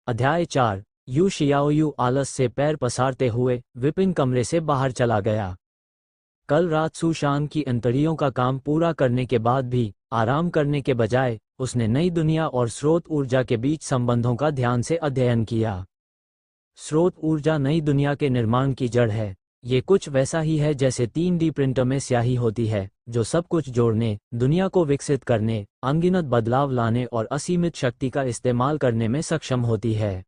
अध्याय 4। यू शियाओयू आलस से पैर पसारते हुए विपिन कमरे से बाहर चला गया। कल रात सुशांग की अंतड़ियों का काम पूरा करने के बाद भी आराम करने के बजाय उसने नई दुनिया और स्रोत ऊर्जा के बीच संबंधों का ध्यान से अध्ययन किया। स्रोत ऊर्जा नई दुनिया के निर्माण की जड़ है। ये कुछ वैसा ही है जैसे 3D प्रिंटर में स्याही होती है, जो सब कुछ जोड़ने, दुनिया को विकसित करने, अनगिनत बदलाव लाने और असीमित शक्ति का इस्तेमाल करने में सक्षम होती है।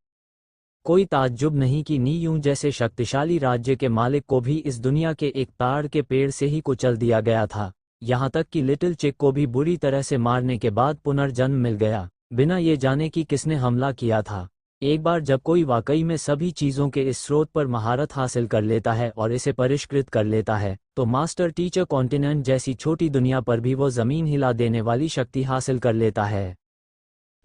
कोई ताज्जुब नहीं कि नी यूं जैसे शक्तिशाली राज्य के मालिक को भी इस दुनिया के एक ताड़ के पेड़ से ही कुचल दिया गया था। यहाँ तक कि लिटिल चिक को भी बुरी तरह से मारने के बाद पुनर्जन्म मिल गया, बिना ये जाने कि किसने हमला किया था। एक बार जब कोई वाकई में सभी चीज़ों के इस स्रोत पर महारत हासिल कर लेता है और इसे परिष्कृत कर लेता है, तो मास्टर टीचर कॉन्टिनेंट जैसी छोटी दुनिया पर भी वो ज़मीन हिला देने वाली शक्ति हासिल कर लेता है।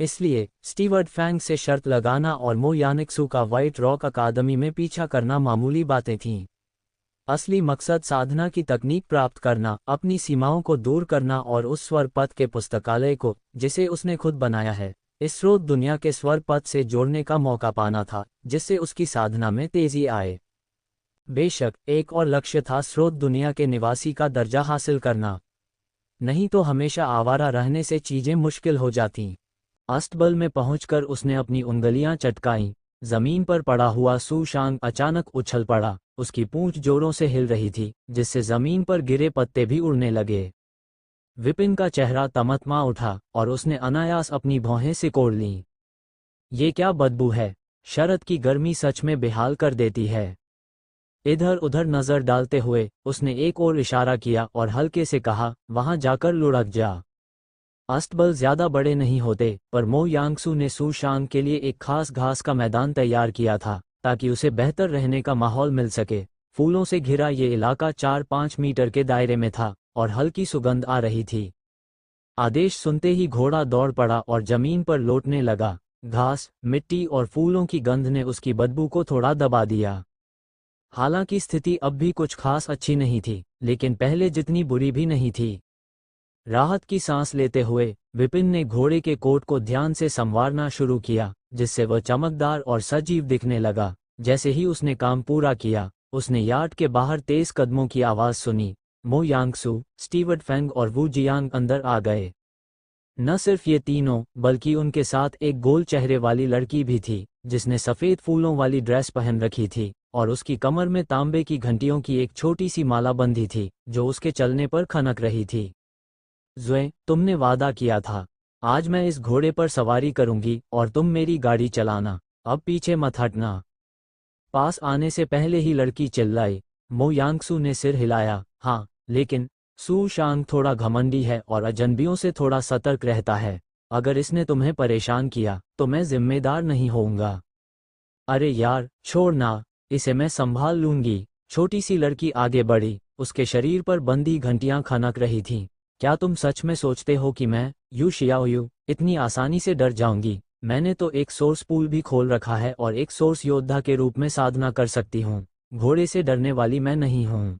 इसलिए स्टीवर्ट फैंग से शर्त लगाना और मो यानिक्सू का व्हाइट रॉक अकादमी में पीछा करना मामूली बातें थीं। असली मकसद साधना की तकनीक प्राप्त करना, अपनी सीमाओं को दूर करना और उस स्वर पथ के पुस्तकालय को, जिसे उसने खुद बनाया है, इस स्रोत दुनिया के स्वर पथ से जोड़ने का मौका पाना था, जिससे उसकी साधना में तेजी आए। बेशक एक और लक्ष्य था स्रोत दुनिया के निवासी का दर्जा हासिल करना, नहीं तो हमेशा आवारा रहने से चीजें मुश्किल हो जातीं। अस्तबल में पहुंचकर उसने अपनी उंगलियां चटकाईं। जमीन पर पड़ा हुआ सुशांग अचानक उछल पड़ा। उसकी पूंछ जोरों से हिल रही थी, जिससे जमीन पर गिरे पत्ते भी उड़ने लगे। विपिन का चेहरा तमतमा उठा और उसने अनायास अपनी भौहें सिकोड़ लीं। ये क्या बदबू है? शरद की गर्मी सच में बेहाल कर देती है। इधर उधर नजर डालते हुए उसने एक और इशारा किया और हल्के से कहा, वहां जाकर लुढ़क जा। अस्तबल ज्यादा बड़े नहीं होते, पर मो यांगसू ने सुशांग के लिए एक खास घास का मैदान तैयार किया था, ताकि उसे बेहतर रहने का माहौल मिल सके। फूलों से घिरा ये इलाका 4-5 मीटर के दायरे में था और हल्की सुगंध आ रही थी। आदेश सुनते ही घोड़ा दौड़ पड़ा और जमीन पर लौटने लगा। घास, मिट्टी और फूलों की गंध ने उसकी बदबू को थोड़ा दबा दिया। हालांकि स्थिति अब भी कुछ खास अच्छी नहीं थी, लेकिन पहले जितनी बुरी भी नहीं थी। राहत की सांस लेते हुए विपिन ने घोड़े के कोट को ध्यान से संवारना शुरू किया, जिससे वह चमकदार और सजीव दिखने लगा। जैसे ही उसने काम पूरा किया, उसने यार्ड के बाहर तेज कदमों की आवाज सुनी। मो यांगसू, स्टीवर्ट फैंग और वू जियांग अंदर आ गए। न सिर्फ ये तीनों, बल्कि उनके साथ एक गोल चेहरे वाली लड़की भी थी, जिसने सफेद फूलों वाली ड्रेस पहन रखी थी और उसकी कमर में तांबे की घंटियों की एक छोटी सी माला बंधी थी, जो उसके चलने पर खनक रही थी। ज़ुए, तुमने वादा किया था, आज मैं इस घोड़े पर सवारी करूंगी और तुम मेरी गाड़ी चलाना। अब पीछे मत हटना। पास आने से पहले ही लड़की चिल्लाई। मो यांगसू ने सिर हिलाया। हाँ, लेकिन सुशांग थोड़ा घमंडी है और अजनबियों से थोड़ा सतर्क रहता है। अगर इसने तुम्हें परेशान किया तो मैं जिम्मेदार नहीं होऊंगा। अरे यार, छोड़ ना, इसे मैं संभाल लूंगी। छोटी सी लड़की आगे बढ़ी। उसके शरीर पर बंधी घंटियां खनक रही थीं। क्या तुम सच में सोचते हो कि मैं, यू शियाओयू, इतनी आसानी से डर जाऊंगी? मैंने तो एक सोर्स पूल भी खोल रखा है और एक सोर्स योद्धा के रूप में साधना कर सकती हूँ। घोड़े से डरने वाली मैं नहीं हूँ।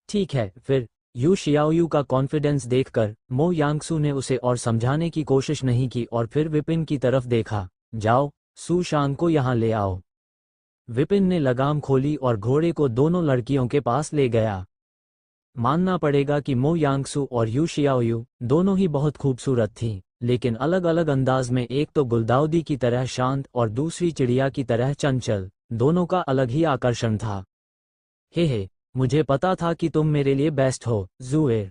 ठीक है फिर। यू शियाओयू का कॉन्फिडेंस देखकर मो यांगसू ने उसे और समझाने की कोशिश नहीं की और फिर विपिन की तरफ देखा। जाओ, सुशांग को यहाँ ले आओ। विपिन ने लगाम खोली और घोड़े को दोनों लड़कियों के पास ले गया। मानना पड़ेगा कि मो यांगसू और यू शियाओयू दोनों ही बहुत खूबसूरत थीं, लेकिन अलग अलग अंदाज में। एक तो गुलदाउदी की तरह शांत और दूसरी चिड़िया की तरह चंचल। दोनों का अलग ही आकर्षण था। हे, मुझे पता था कि तुम मेरे लिए बेस्ट हो, ज़ुएर।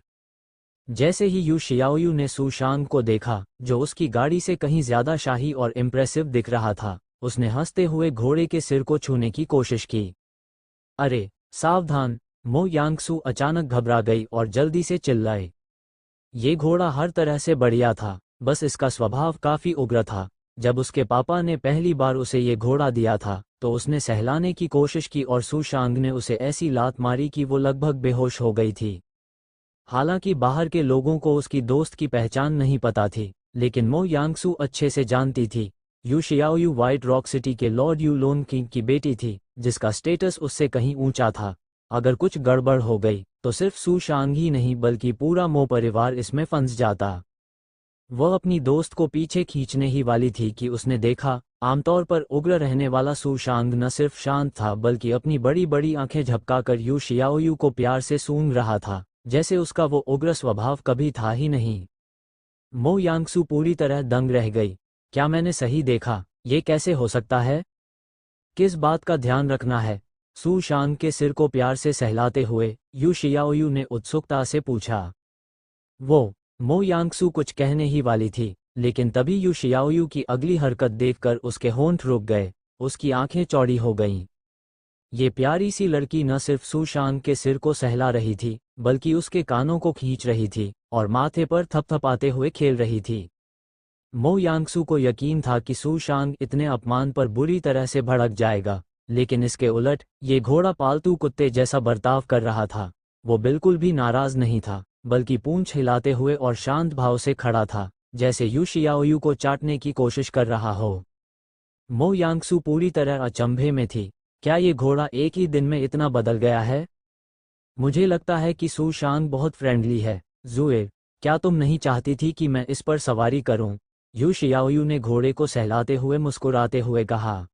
जैसे ही यू शियाओयू ने सुशांग को देखा, जो उसकी गाड़ी से कहीं ज्यादा शाही और इम्प्रेसिव दिख रहा था, उसने हंसते हुए घोड़े के सिर को छूने की कोशिश की। अरे सावधान! मो यांगसू अचानक घबरा गई और जल्दी से चिल्लाई। ये घोड़ा हर तरह से बढ़िया था, बस इसका स्वभाव काफी उग्र था। जब उसके पापा ने पहली बार उसे ये घोड़ा दिया था, तो उसने सहलाने की कोशिश की और सुशांग ने उसे ऐसी लात मारी कि वो लगभग बेहोश हो गई थी। हालांकि बाहर के लोगों को उसकी दोस्त की पहचान नहीं पता थी, लेकिन मो यांगसू अच्छे से जानती थी। यू शियाओयू व्हाइट रॉक सिटी के लॉर्ड यू लोन किंग की बेटी थी, जिसका स्टेटस उससे कहीं ऊंचा था। अगर कुछ गड़बड़ हो गई तो सिर्फ सुशांग ही नहीं बल्कि पूरा मो परिवार इसमें फंस जाता। वह अपनी दोस्त को पीछे खींचने ही वाली थी कि उसने देखा, आमतौर पर उग्र रहने वाला सू शांग न सिर्फ शांत था बल्कि अपनी बड़ी बड़ी आंखें झपकाकर यू शियाओयू को प्यार से सूंघ रहा था, जैसे उसका वो उग्र स्वभाव कभी था ही नहीं। मो यांगसू पूरी तरह दंग रह गई। क्या मैंने सही देखा? ये कैसे हो सकता है? किस बात का ध्यान रखना है? सू शांग के सिर को प्यार से सहलाते हुए यू शियाओयू ने उत्सुकता से पूछा। वो मो यांगसू कुछ कहने ही वाली थी, लेकिन तभी यू शियाओयू की अगली हरकत देखकर उसके होंठ रुक गए, उसकी आंखें चौड़ी हो गईं। ये प्यारी सी लड़की न सिर्फ सू शांग के सिर को सहला रही थी, बल्कि उसके कानों को खींच रही थी और माथे पर थपथपाते हुए खेल रही थी। मो यांगसू को यकीन था कि सू शांग इतने अपमान पर बुरी तरह से भड़क जाएगा, लेकिन इसके उलट ये घोड़ा पालतू कुत्ते जैसा बर्ताव कर रहा था। वो बिल्कुल भी नाराज नहीं था, बल्कि पूंछ हिलाते हुए और शांत भाव से खड़ा था, जैसे यू शियाओयू को चाटने की कोशिश कर रहा हो। मो यांगसू पूरी तरह अचंभे में थी। क्या ये घोड़ा एक ही दिन में इतना बदल गया है? मुझे लगता है कि सू शांग बहुत फ्रेंडली है। जुए, क्या तुम नहीं चाहती थी कि मैं इस पर सवारी करूं? यू शियाओयू ने घोड़े को सहलाते हुए मुस्कुराते हुए कहा।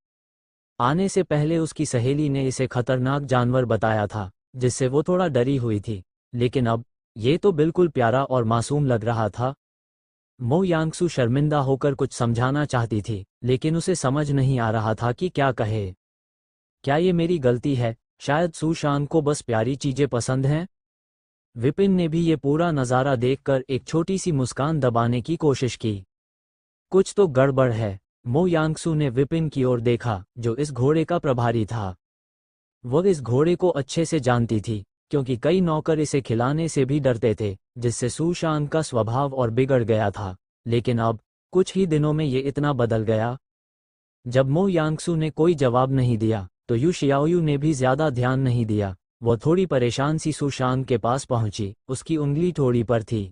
आने से पहले उसकी सहेली ने इसे खतरनाक जानवर बताया था, जिससे वो थोड़ा डरी हुई थी, लेकिन अब ये तो बिल्कुल प्यारा और मासूम लग रहा था। मो यांगसू शर्मिंदा होकर कुछ समझाना चाहती थी, लेकिन उसे समझ नहीं आ रहा था कि क्या कहे। क्या ये मेरी गलती है? शायद सू शांग को बस प्यारी चीजें पसंद हैं। विपिन ने भी ये पूरा नज़ारा देखकर एक छोटी सी मुस्कान दबाने की कोशिश की। कुछ तो गड़बड़ है। मो यांगसू ने विपिन की ओर देखा, जो इस घोड़े का प्रभारी था। वह इस घोड़े को अच्छे से जानती थी, क्योंकि कई नौकर इसे खिलाने से भी डरते थे, जिससे सू शांग का स्वभाव और बिगड़ गया था। लेकिन अब कुछ ही दिनों में ये इतना बदल गया। जब मो यांगसू ने कोई जवाब नहीं दिया, तो यू शियाओयू ने भी ज्यादा ध्यान नहीं दिया। वह थोड़ी परेशान सी सू शांग के पास पहुंची, उसकी उंगली ठोड़ी पर थी।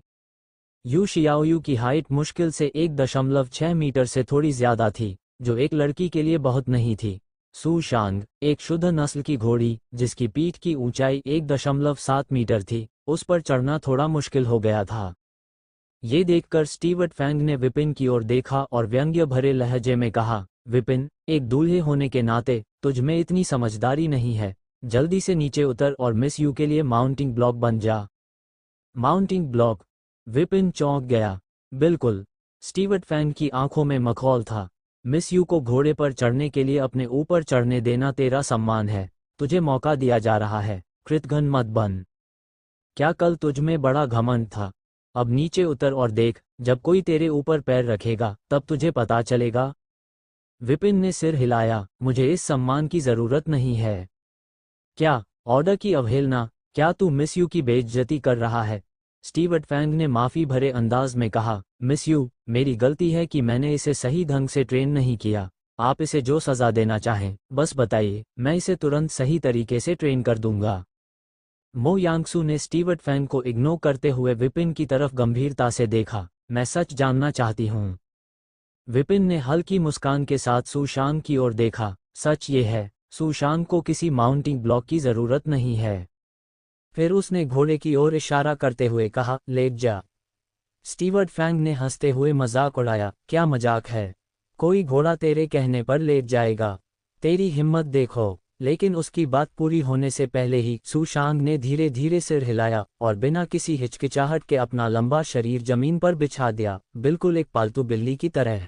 यू शियाओयू की हाइट मुश्किल से 1.6 मीटर से थोड़ी ज्यादा थी, जो एक लड़की के लिए बहुत नहीं थी। सू शांग, एक शुद्ध नस्ल की घोड़ी जिसकी पीठ की ऊंचाई 1.7 मीटर थी, उस पर चढ़ना थोड़ा मुश्किल हो गया था। ये देखकर स्टीवर्ट फैंग ने विपिन की ओर देखा और व्यंग्य भरे लहजे में कहा, विपिन, एक दूल्हे होने के नाते तुझ में इतनी समझदारी नहीं है। जल्दी से नीचे उतर और मिस यू के लिए माउंटिंग ब्लॉक बन जा। Mounting block? विपिन चौंक गया। बिल्कुल। स्टीवर्ट फैंग की आंखों में मखौल था। मिस यू को घोड़े पर चढ़ने के लिए अपने ऊपर चढ़ने देना तेरा सम्मान है। तुझे मौका दिया जा रहा है, कृतघ्न मत बन। क्या कल तुझ में बड़ा घमंड था? अब नीचे उतर और देख, जब कोई तेरे ऊपर पैर रखेगा तब तुझे पता चलेगा। विपिन ने सिर हिलाया। मुझे इस सम्मान की जरूरत नहीं है। क्या ऑर्डर की अवहेलना? क्या तू मिस यू की बेइज्जती कर रहा है? स्टीवर्ट फैंग ने माफी भरे अंदाज में कहा, मिस यू, मेरी गलती है कि मैंने इसे सही ढंग से ट्रेन नहीं किया। आप इसे जो सजा देना चाहें बस बताइए, मैं इसे तुरंत सही तरीके से ट्रेन कर दूंगा। मो यांगसू ने स्टीवर्ट फैंग को इग्नोर करते हुए विपिन की तरफ गंभीरता से देखा। मैं सच जानना चाहती हूँ। विपिन ने हल्की मुस्कान के साथ सू शांग की ओर देखा। सच ये है, सू शांग को किसी माउंटिंग ब्लॉक की जरूरत नहीं है। फिर उसने घोड़े की ओर इशारा करते हुए कहा, लेट जा। स्टीवर्ट फैंग ने हंसते हुए मजाक उड़ाया। क्या मजाक है? कोई घोड़ा तेरे कहने पर लेट जाएगा? तेरी हिम्मत देखो। लेकिन उसकी बात पूरी होने से पहले ही सू शांग ने धीरे धीरे सिर हिलाया और बिना किसी हिचकिचाहट के अपना लंबा शरीर जमीन पर बिछा दिया, बिल्कुल एक पालतू बिल्ली की तरह।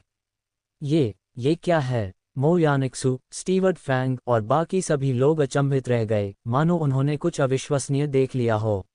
ये क्या है? मो यानिक्सू, स्टीवर्ट फैंग और बाकी सभी लोग अचंभित रह गए, मानो उन्होंने कुछ अविश्वसनीय देख लिया हो।